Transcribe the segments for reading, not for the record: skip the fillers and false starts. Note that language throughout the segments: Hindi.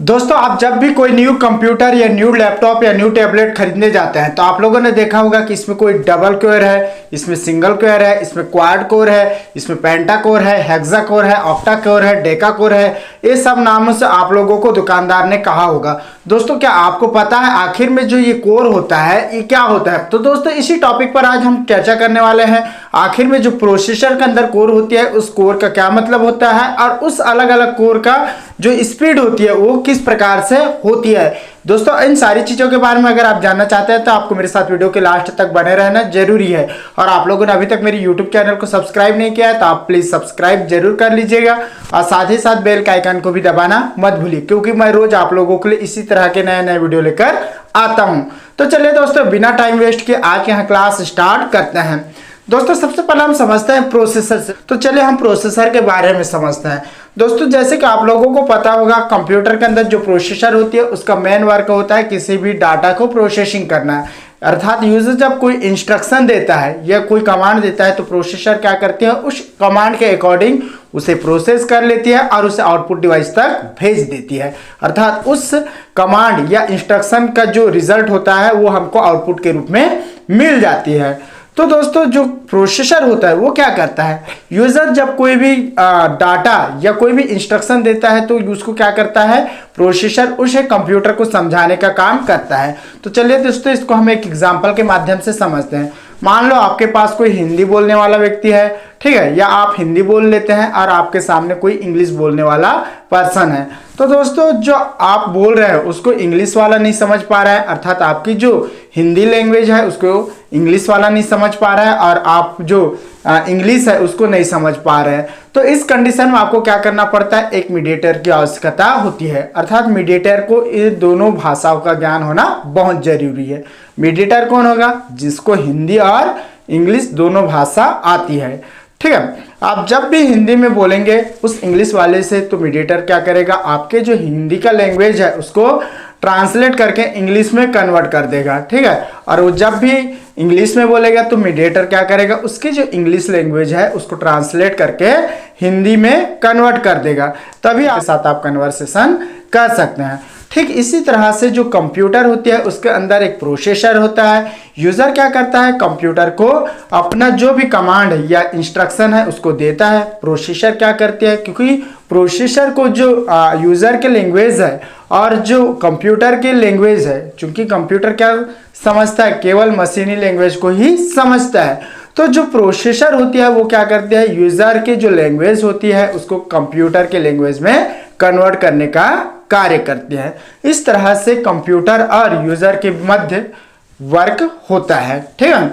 दोस्तों, आप जब भी कोई न्यू कंप्यूटर या न्यू लैपटॉप या न्यू टैबलेट खरीदने जाते हैं तो आप लोगों ने देखा होगा कि इसमें कोई डबल कोर है, इसमें सिंगल कोर है, इसमें क्वाड कोर है, इसमें पेंटा कोर है, हेक्सा कोर है, ऑक्टा कोर है, डेका कोर है। ये सब नामों से आप लोगों को दुकानदार ने कहा होगा। दोस्तों, क्या आपको पता है आखिर में जो ये कोर होता है ये क्या होता है? तो दोस्तों, इसी टॉपिक पर आज हम चर्चा करने वाले हैं। आखिर में जो प्रोसेसर के अंदर कोर होती है उस कोर का क्या मतलब होता है और उस अलग अलग कोर का जो स्पीड होती है वो किस प्रकार से होती है। दोस्तों, इन सारी चीज़ों के बारे में अगर आप जानना चाहते हैं तो आपको मेरे साथ वीडियो के लास्ट तक बने रहना जरूरी है। और आप लोगों ने अभी तक मेरे यूट्यूब चैनल को सब्सक्राइब नहीं किया है तो आप प्लीज़ सब्सक्राइब जरूर कर लीजिएगा और साथ ही साथ बेल का आइकन को भी दबाना मत भूलिए, क्योंकि मैं रोज आप लोगों के लिए इसी तरह के नए नए वीडियो लेकर आता हूँ। तो चलिए दोस्तों, बिना टाइम वेस्ट किए आज यहाँ क्लास स्टार्ट करते हैं। दोस्तों, सबसे पहले हम समझते हैं प्रोसेसर से। तो चलिए हम प्रोसेसर के बारे में समझते हैं। दोस्तों, जैसे कि आप लोगों को पता होगा, कंप्यूटर के अंदर जो प्रोसेसर होती है उसका मेन वर्क होता है किसी भी डाटा को प्रोसेसिंग करना है। अर्थात यूजर जब कोई इंस्ट्रक्शन देता है या कोई कमांड देता है तो प्रोसेसर क्या करती है, उस कमांड के अकॉर्डिंग उसे प्रोसेस कर लेती है और उसे आउटपुट डिवाइस तक भेज देती है। अर्थात उस कमांड या इंस्ट्रक्शन का जो रिजल्ट होता है वो हमको आउटपुट के रूप में मिल जाती है। तो दोस्तों, जो प्रोसेसर होता है वो क्या करता है, यूजर जब कोई भी डाटा या कोई भी इंस्ट्रक्शन देता है तो उसको क्या करता है, प्रोसेसर उसे कंप्यूटर को समझाने का काम करता है। तो चलिए दोस्तों, इसको हम एक एग्जांपल के माध्यम से समझते हैं। मान लो आपके पास कोई हिंदी बोलने वाला व्यक्ति है, ठीक है, या आप हिंदी बोल लेते हैं और आपके सामने कोई इंग्लिश बोलने वाला पर्सन है। तो दोस्तों, जो आप बोल रहे हैं उसको इंग्लिश वाला नहीं समझ पा रहा है, अर्थात आपकी जो हिंदी लैंग्वेज है उसको इंग्लिश वाला नहीं समझ पा रहा है और आप जो इंग्लिश है उसको नहीं समझ पा रहे हैं। तो इस कंडीशन में आपको क्या करना पड़ता है, एक मीडिएटर की आवश्यकता होती है। अर्थात मीडिएटर को ये दोनों भाषाओं का ज्ञान होना बहुत जरूरी है। मीडिएटर कौन होगा, जिसको हिंदी और इंग्लिश दोनों भाषा आती है, ठीक है। आप जब भी हिंदी में बोलेंगे उस इंग्लिश वाले से तो मीडिएटर क्या करेगा, आपके जो हिंदी का लैंग्वेज है उसको ट्रांसलेट करके इंग्लिश में कन्वर्ट कर देगा, ठीक है। और वो जब भी इंग्लिश में बोलेगा तो मीडिएटर क्या करेगा, उसकी जो इंग्लिश लैंग्वेज है उसको ट्रांसलेट करके हिंदी में कन्वर्ट कर देगा, तभी आपके साथ आप कन्वर्सेशन कर सकते हैं। ठीक इसी तरह से जो कंप्यूटर होती है उसके अंदर एक प्रोसेसर होता है। यूजर क्या करता है, कंप्यूटर को अपना जो भी कमांड है या इंस्ट्रक्शन है उसको देता है। प्रोसेसर क्या करती है, क्योंकि प्रोसेसर को जो यूजर के लैंग्वेज है और जो कंप्यूटर के लैंग्वेज है, चूंकि कंप्यूटर क्या समझता है, केवल मशीनी लैंग्वेज को ही समझता है। तो जो प्रोसेसर होती है वो क्या करती है, यूजर के जो लैंग्वेज होती है उसको कंप्यूटर के लैंग्वेज में कन्वर्ट करने का कार्य करते हैं। इस तरह से कंप्यूटर और यूजर के मध्य वर्क होता है, ठीक है।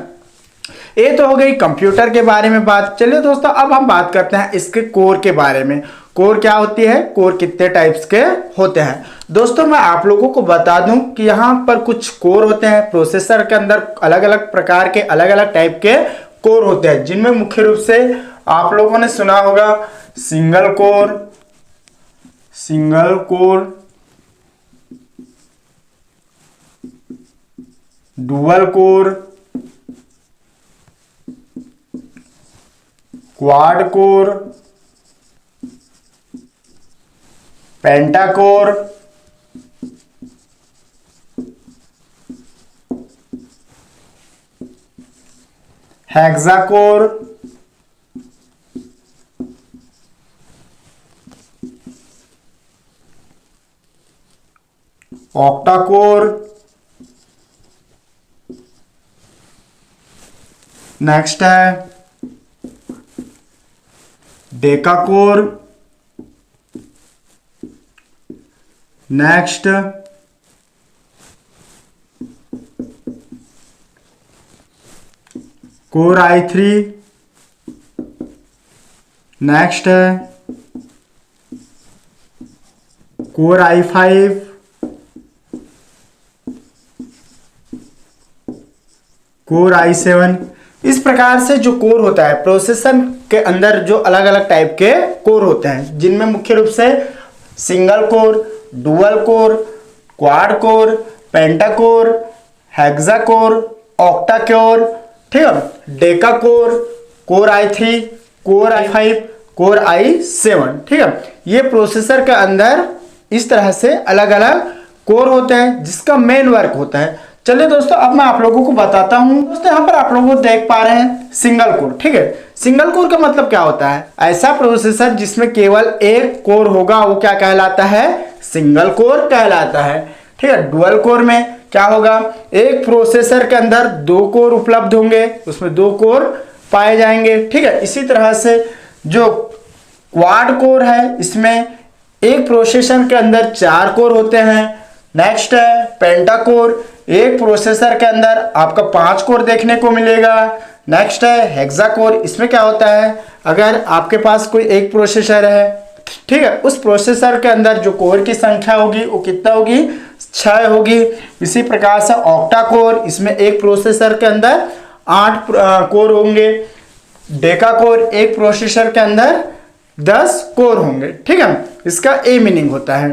ये तो हो गई कंप्यूटर के बारे में बात। चलिए दोस्तों, अब हम बात करते हैं इसके कोर के बारे में। कोर क्या होती है, कोर कितने टाइप्स के होते हैं। दोस्तों, मैं आप लोगों को बता दूं कि यहाँ पर कुछ कोर होते हैं। प्रोसेसर के अंदर अलग अलग प्रकार के अलग अलग टाइप के कोर होते हैं, जिनमें मुख्य रूप से आप लोगों ने सुना होगा single core, dual core, quad core, penta core, hexa core, octa core, next है deca core, next core i3, next है कोर i5, कोर i7। इस प्रकार से जो कोर होता है, प्रोसेसर के अंदर जो अलग अलग टाइप के कोर होते हैं, जिनमें मुख्य रूप से single core, dual core, quad core, penta core, hexa core, octa core, ठीक है, deca core, core i3, core i5, core i7, ठीक है। ये प्रोसेसर के अंदर इस तरह से अलग अलग कोर होते हैं जिसका मेन वर्क होता है। चलिए दोस्तों, अब मैं आप लोगों को बताता हूं। दोस्तों यहाँ पर आप लोग देख पा रहे हैं सिंगल कोर, ठीक है। सिंगल कोर का मतलब क्या होता है? ऐसा प्रोसेसर जिसमें केवल एक कोर होगा वो क्या कहलाता है? सिंगल कोर कहलाता है, ठीक है। डुअल कोर में क्या होगा? एक प्रोसेसर के अंदर दो कोर उपलब्ध होंगे, उसमें दो कोर पाए जाएंगे, ठीक है। इसी तरह से जो क्वाड कोर है इसमें एक प्रोसेसर के अंदर चार कोर होते हैं। नेक्स्ट है पेंटा कोर, एक प्रोसेसर के अंदर आपका 5 कोर देखने को मिलेगा। नेक्स्ट है हेक्सा कोर, इसमें क्या होता है? अगर आपके पास कोई एक प्रोसेसर है, ठीक है, उस प्रोसेसर के अंदर जो कोर की संख्या होगी वो कितना होगी? 6 होगी। इसी प्रकार से ऑक्टा कोर, इसमें एक प्रोसेसर के अंदर 8 कोर होंगे। डेका कोर, एक प्रोसेसर के अंदर 10 कोर होंगे, ठीक है। इसका ए मीनिंग होता है।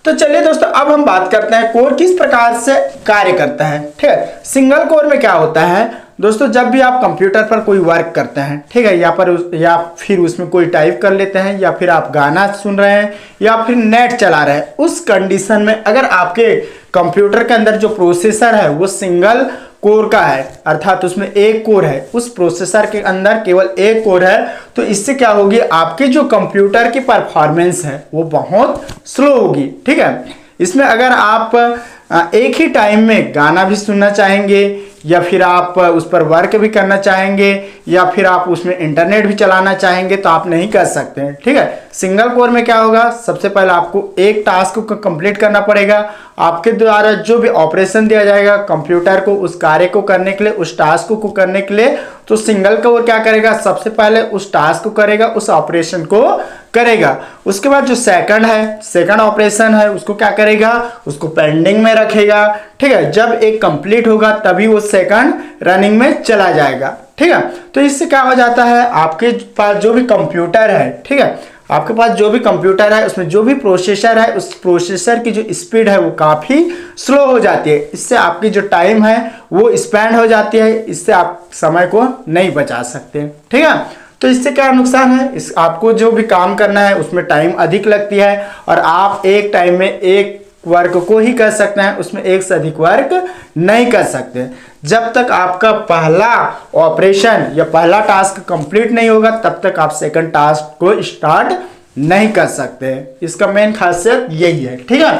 तो चलिए दोस्तों, अब हम बात करते हैं कोर किस प्रकार से कार्य करता है, ठीक है। सिंगल कोर में क्या होता है दोस्तों? जब भी आप कंप्यूटर पर कोई वर्क करते हैं, ठीक है, या फिर उसमें कोई टाइप कर लेते हैं, या फिर आप गाना सुन रहे हैं, या फिर नेट चला रहे हैं, उस कंडीशन में अगर आपके कंप्यूटर के अंदर जो प्रोसेसर है वो सिंगल कोर का है, अर्थात उसमें एक कोर है, उस प्रोसेसर के अंदर केवल एक कोर है, तो इससे क्या होगी? आपके जो कंप्यूटर की परफॉर्मेंस है वो बहुत स्लो होगी, ठीक है। इसमें अगर आप एक ही टाइम में गाना भी सुनना चाहेंगे, या फिर आप उस पर वर्क भी करना चाहेंगे, या फिर आप उसमें इंटरनेट भी चलाना चाहेंगे, तो आप नहीं कर सकते हैं, ठीक है। सिंगल कोर में क्या होगा? सबसे पहले आपको एक टास्क को कंप्लीट करना पड़ेगा। आपके द्वारा जो भी ऑपरेशन दिया जाएगा कंप्यूटर को उस कार्य को करने के लिए, उस टास्क को करने के लिए, तो सिंगल कोर क्या करेगा? सबसे पहले उस टास्क को करेगा, उस ऑपरेशन को करेगा। उसके बाद जो सेकंड ऑपरेशन है उसको क्या करेगा? उसको पेंडिंग में रखेगा, ठीक है। जब एक कंप्लीट होगा तभी वो सेकंड रनिंग में चला जाएगा, ठीक है। तो इससे क्या हो जाता है? आपके पास जो भी कंप्यूटर है, ठीक है, आपके पास जो भी कंप्यूटर है उसमें जो भी प्रोसेसर है, उस प्रोसेसर की जो स्पीड है वो काफ़ी स्लो हो जाती है। इससे आपकी जो टाइम है वो स्पेंड हो जाती है, इससे आप समय को नहीं बचा सकते, ठीक है। तो इससे क्या नुकसान है? आपको जो भी काम करना है उसमें टाइम अधिक लगती है, और आप एक टाइम में एक वर्क को ही कर सकते हैं, उसमें एक से अधिक वर्क नहीं कर सकते। जब तक आपका पहला ऑपरेशन या पहला टास्क कंप्लीट नहीं होगा तब तक आप सेकंड टास्क को स्टार्ट नहीं कर सकते। इसका मेन खासियत यही है, ठीक है।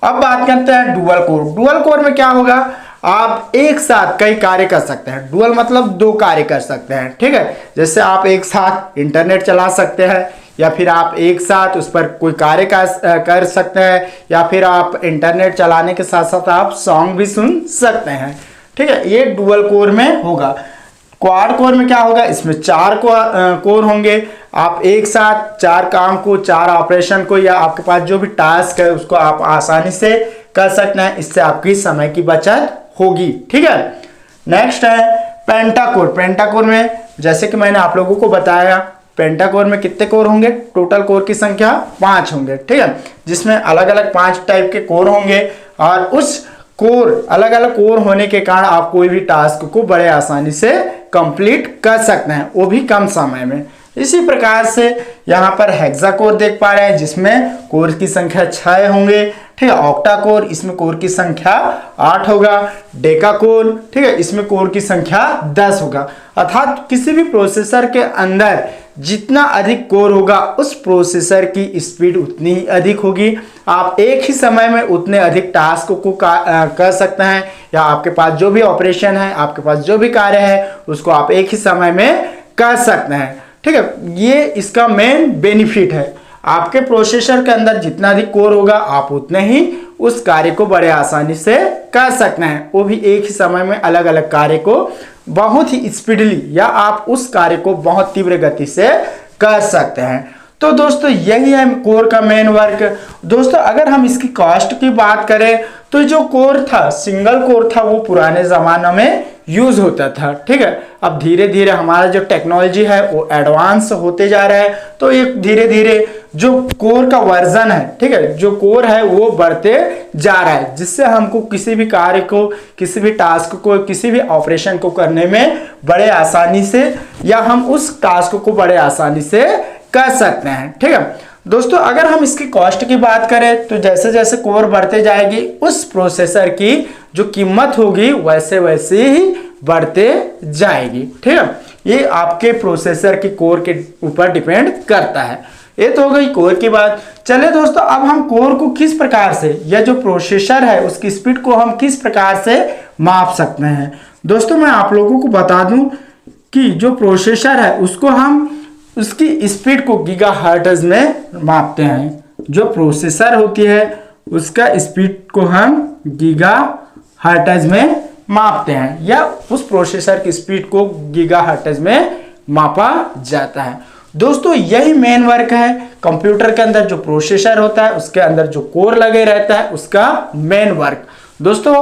अब बात करते हैं डुअल कोर। डुअल कोर में क्या होगा? आप एक साथ कई कार्य कर सकते हैं। डुअल मतलब दो कार्य कर सकते हैं, ठीक है। जैसे आप एक साथ इंटरनेट चला सकते हैं, या फिर आप एक साथ उस पर कोई कार्य कर सकते हैं, या फिर आप इंटरनेट चलाने के साथ साथ आप सॉन्ग भी सुन सकते हैं, ठीक है। ये डुअल कोर में होगा। क्वाड कोर में क्या होगा? इसमें 4 कोर होंगे। आप एक साथ 4 काम को, 4 ऑपरेशन को, या आपके पास जो भी टास्क है उसको आप आसानी से कर सकते हैं। इससे आपकी समय की बचत होगी, ठीक है। नेक्स्ट है पेंटाकोर। पेंटाकोर में जैसे कि मैंने आप लोगों को बताया, पेंटाकोर में कितने कोर होंगे? टोटल कोर की संख्या 5 होंगे, ठीक है, जिसमें अलग अलग 5 टाइप के कोर होंगे, और उस कोर अलग अलग कोर होने के कारण आप कोई भी टास्क को बड़े आसानी से कंप्लीट कर सकते हैं, वो भी कम समय में। इसी प्रकार से यहाँ पर हेक्सा कोर देख पा रहे हैं जिसमें कोर की संख्या 6 होंगे, ठीक है। ऑक्टा कोर, इसमें कोर की संख्या 8 होगा। डेका कोर, ठीक है, इसमें कोर की संख्या 10 होगा। अर्थात किसी भी प्रोसेसर के अंदर जितना अधिक कोर होगा उस प्रोसेसर की स्पीड उतनी ही अधिक होगी। आप एक ही समय में उतने अधिक टास्क को कर सकते हैं, या आपके पास जो भी ऑपरेशन है, आपके पास जो भी कार्य है उसको आप एक ही समय में कर सकते हैं, ठीक है। ये इसका मेन बेनिफिट है। आपके प्रोसेसर के अंदर जितना अधिक कोर होगा आप उतने ही उस कार्य को बड़े आसानी से कर सकते हैं, वो भी एक ही समय में अलग अलग कार्य को बहुत ही स्पीडली, या आप उस कार्य को बहुत तीव्र गति से कर सकते हैं। तो दोस्तों यही है कोर का मेन वर्क। दोस्तों अगर हम इसकी कॉस्ट की बात करें तो जो कोर था, सिंगल कोर था, वो पुराने जमाने में यूज होता था, ठीक है। अब धीरे धीरे हमारा जो टेक्नोलॉजी है वो एडवांस होते जा रहा है, तो ये धीरे धीरे जो कोर का वर्जन है, ठीक है, जो कोर है वो बढ़ते जा रहा है, जिससे हमको किसी भी कार्य को, किसी भी टास्क को, किसी भी ऑपरेशन को करने में बड़े आसानी से, या हम उस टास्क को बड़े आसानी से कर सकते हैं, ठीक है। दोस्तों अगर हम इसकी कॉस्ट की बात करें तो जैसे जैसे कोर बढ़ते जाएगी उस प्रोसेसर की जो कीमत होगी वैसे वैसे ही बढ़ते जाएगी। ठीक है, ये आपके प्रोसेसर की कोर के ऊपर डिपेंड करता है। ये तो हो गई कोर की बात। चलिए दोस्तों अब हम कोर को किस प्रकार से या जो प्रोसेसर है उसकी स्पीड को हम किस प्रकार से माप सकते हैं। दोस्तों मैं आप लोगों को बता दूं कि जो प्रोसेसर है उसको हम उसकी स्पीड को गीगाहर्ट्ज में मापते हैं। जो प्रोसेसर होती है उसका स्पीड को हम गीगाहर्ट्ज में मापते हैं या उस प्रोसेसर की स्पीड को गीगाहर्ट्ज में मापा जाता है। दोस्तों यही मेन वर्क है कंप्यूटर के अंदर, जो प्रोसेसर होता है उसके अंदर जो कोर लगे रहता है उसका मेन वर्क। दोस्तों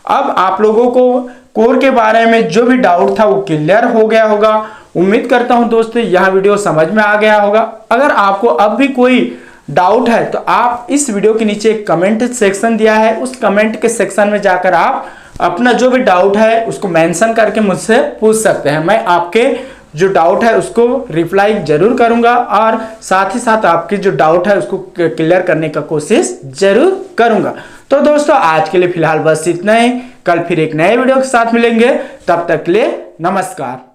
अब आप लोगों को कोर के बारे में जो भी डाउट था वो क्लियर हो गया होगा। उम्मीद करता हूं दोस्तों यह वीडियो समझ में आ गया होगा। अगर आपको अब भी कोई डाउट है तो आप इस वीडियो के नीचे एक कमेंट सेक्शन दिया है, उस कमेंट के सेक्शन में जाकर आप अपना जो भी डाउट है उसको मेंशन करके मुझसे पूछ सकते हैं। मैं आपके जो डाउट है उसको रिप्लाई जरूर करूंगा और साथ ही साथ आपकी जो डाउट है उसको क्लियर करने का कोशिश जरूर करूंगा। तो दोस्तों आज के लिए फिलहाल बस इतना ही। कल फिर एक नए वीडियो के साथ मिलेंगे, तब तक के लिए नमस्कार।